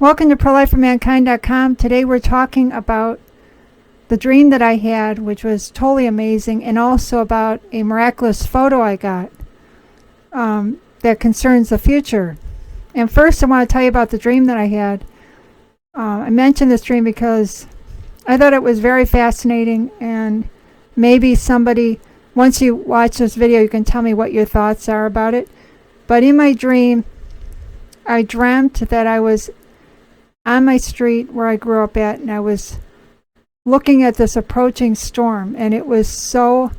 Welcome to ProLifeForMankind.com. Today we're talking about the dream that I had, which was totally amazing, and also about a miraculous photo I got that concerns the future. And first I want to tell you about the dream that I had. I mentioned this dream because I thought it was very fascinating, and maybe somebody, once you watch this video, you can tell me what your thoughts are about it. But in my dream, I dreamt that I was on my street where I grew up at, and I was looking at this approaching storm, and it was so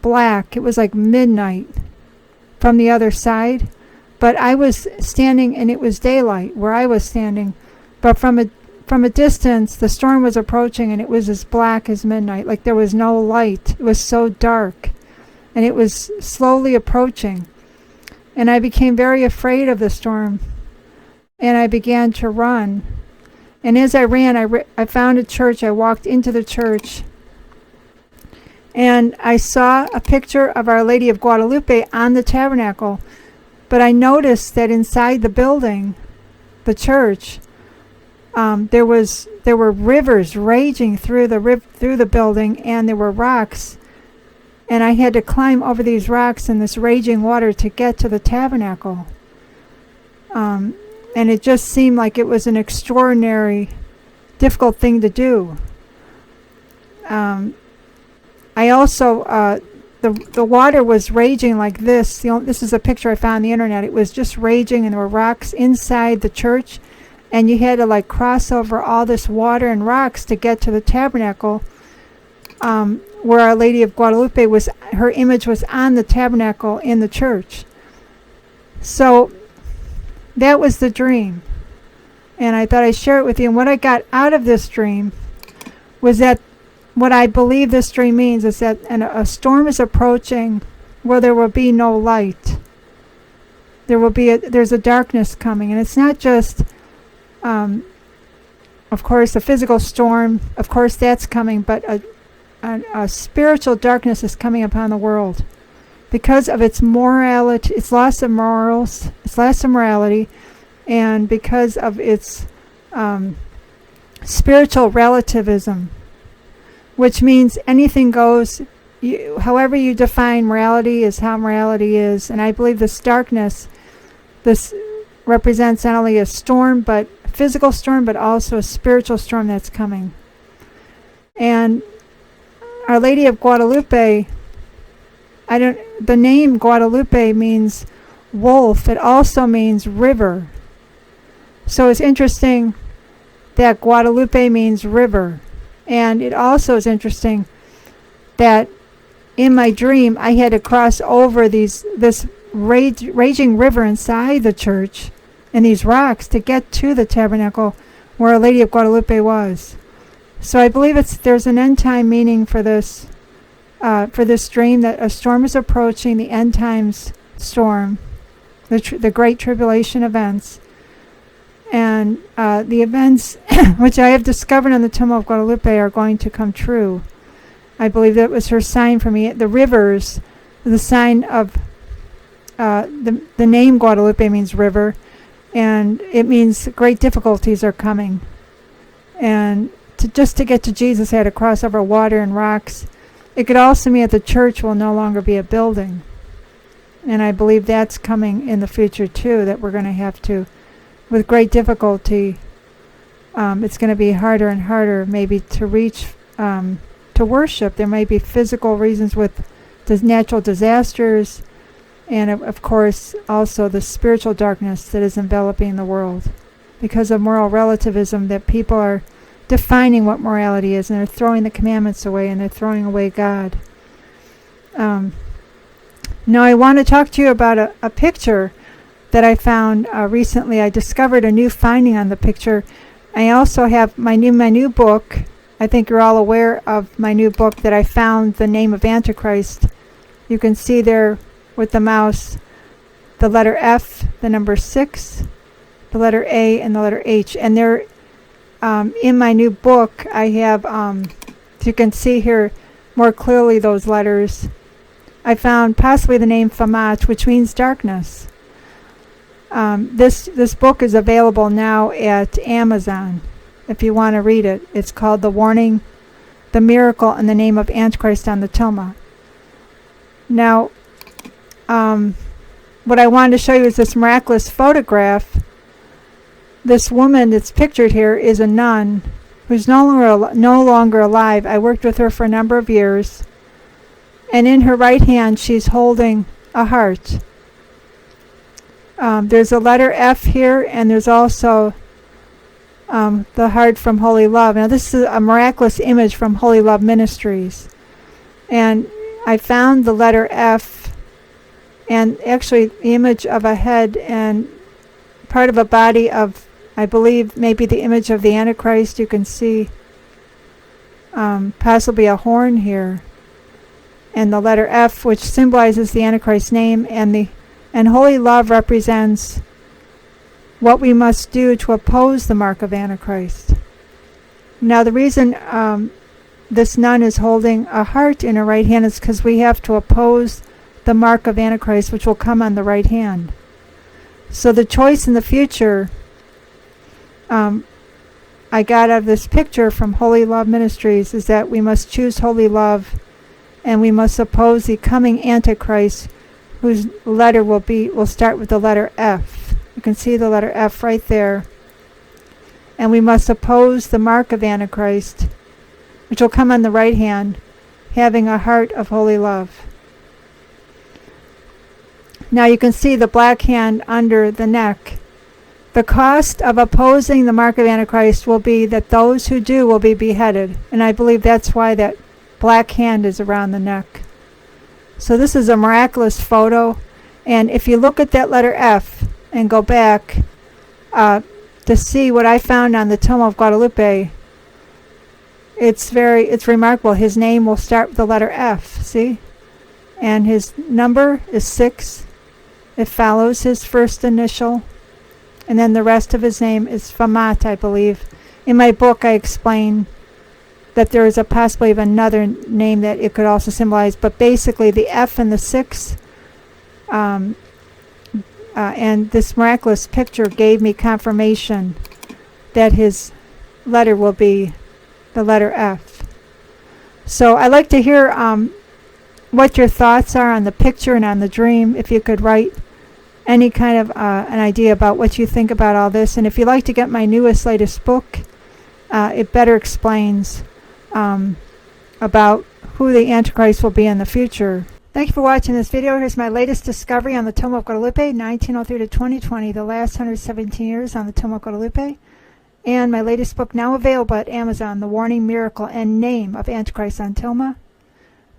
black. It was like midnight from the other side, but I was standing and it was daylight where I was standing, but from a distance the storm was approaching, and it was as black as midnight, like there was no light. It was so dark, and it was slowly approaching, and I became very afraid of the storm, and I began to run. And as I ran, I found a church. I walked into the church, and I saw a picture of Our Lady of Guadalupe on the tabernacle. But I noticed that inside the building, the church, there were rivers raging through the building, and there were rocks, and I had to climb over these rocks in this raging water to get to the tabernacle. And it just seemed like it was an extraordinary, difficult thing to do. I also, the water was raging like this. This is a picture I found on the internet. It was just raging, and there were rocks inside the church, and you had to like cross over all this water and rocks to get to the tabernacle, where Our Lady of Guadalupe was. Her image was on the tabernacle in the church. So that was the dream, and I thought I'd share it with you. And what I got out of this dream was that what I believe this dream means is that a storm is approaching where there will be no light. There's a darkness coming, and it's not just, of course, a physical storm. Of course, that's coming, but a spiritual darkness is coming upon the world. Because of its morality, its loss of morals, its loss of morality, and because of its spiritual relativism, which means anything goes. However you define morality is how morality is. And I believe this darkness, this represents not only a storm, but a physical storm, but also a spiritual storm that's coming. And Our Lady of Guadalupe, the name Guadalupe means wolf. It also means river. So it's interesting that Guadalupe means river. And it also is interesting that in my dream I had to cross over this raging river inside the church and these rocks to get to the tabernacle where Our Lady of Guadalupe was. So I believe there's an end time meaning for this dream, that a storm is approaching, the end times storm, the Great Tribulation events, and the events which I have discovered on the Tomb of Guadalupe are going to come true. I believe that was her sign for me. The rivers, the sign of the name Guadalupe means river, and it means great difficulties are coming. And just to get to Jesus, I had to cross over water and rocks. It could also mean that the church will no longer be a building. And I believe that's coming in the future too, that we're going to have to, with great difficulty, it's going to be harder and harder maybe to reach, to worship. There may be physical reasons with natural disasters, and of course also the spiritual darkness that is enveloping the world because of moral relativism, that people are defining what morality is, and they're throwing the commandments away, and they're throwing away God. Now I want to talk to you about a picture that I found recently. I discovered a new finding on the picture. I also have my new book. I think you're all aware of my new book that I found, The Name of Antichrist. You can see there with the mouse the letter F, the number 6, the letter A, and the letter H. And they're in my new book, I have, you can see here more clearly those letters. I found possibly the name Famat, which means darkness. This book is available now at Amazon if you want to read it. It's called The Warning, the Miracle, and the Name of Antichrist on the Tilma. Now, what I wanted to show you is this miraculous photograph. This woman that's pictured here is a nun who's no longer alive. I worked with her for a number of years. And in her right hand, she's holding a heart. There's a letter F here, and there's also the heart from Holy Love. Now, this is a miraculous image from Holy Love Ministries. And I found the letter F, and actually the image of a head and part of a body of, I believe, maybe the image of the Antichrist. You can see possibly a horn here. And the letter F, which symbolizes the Antichrist's name, and Holy Love represents what we must do to oppose the mark of Antichrist. Now, the reason this nun is holding a heart in her right hand is because we have to oppose the mark of Antichrist, which will come on the right hand. So the choice in the future, I got out of this picture from Holy Love Ministries, is that we must choose Holy Love, and we must oppose the coming Antichrist, whose letter will start with the letter F. You can see the letter F right there. And we must oppose the mark of Antichrist, which will come on the right hand, having a heart of holy love. Now you can see the black hand under the neck. The cost of opposing the mark of Antichrist will be that those who do will be beheaded. And I believe that's why that black hand is around the neck. So this is a miraculous photo. And if you look at that letter F and go back to see what I found on the Tomb of Guadalupe, it's remarkable. His name will start with the letter F, see? And his number is 6. It follows his first initial. And then the rest of his name is Famat, I believe. In my book, I explain that there is a possibility of another name that it could also symbolize. But basically, the F and the 6, and this miraculous picture gave me confirmation that his letter will be the letter F. So I'd like to hear what your thoughts are on the picture and on the dream. If you could write any kind of an idea about what you think about all this. And if you'd like to get my latest book, it better explains about who the Antichrist will be in the future. Thank you for watching this video. Here's my latest discovery on the Tomb of Guadalupe, 1903 to 2020, the last 117 years on the Tomb of Guadalupe. And my latest book now available at Amazon, The Warning, Miracle, and Name of Antichrist on Tilma.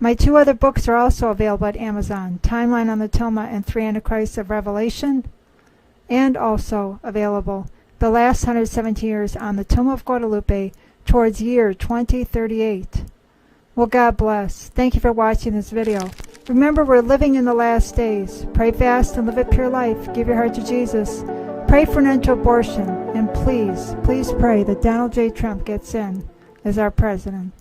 My 2 other books are also available at Amazon, Timeline on the Tilma and 3 Antichrists of Revelation, and also available The Last 117 Years on the Tomb of Guadalupe towards year 2038. Well, God bless. Thank you for watching this video. Remember, we're living in the last days. Pray fast and live a pure life. Give your heart to Jesus. Pray for an end to abortion. And please, please pray that Donald J. Trump gets in as our president.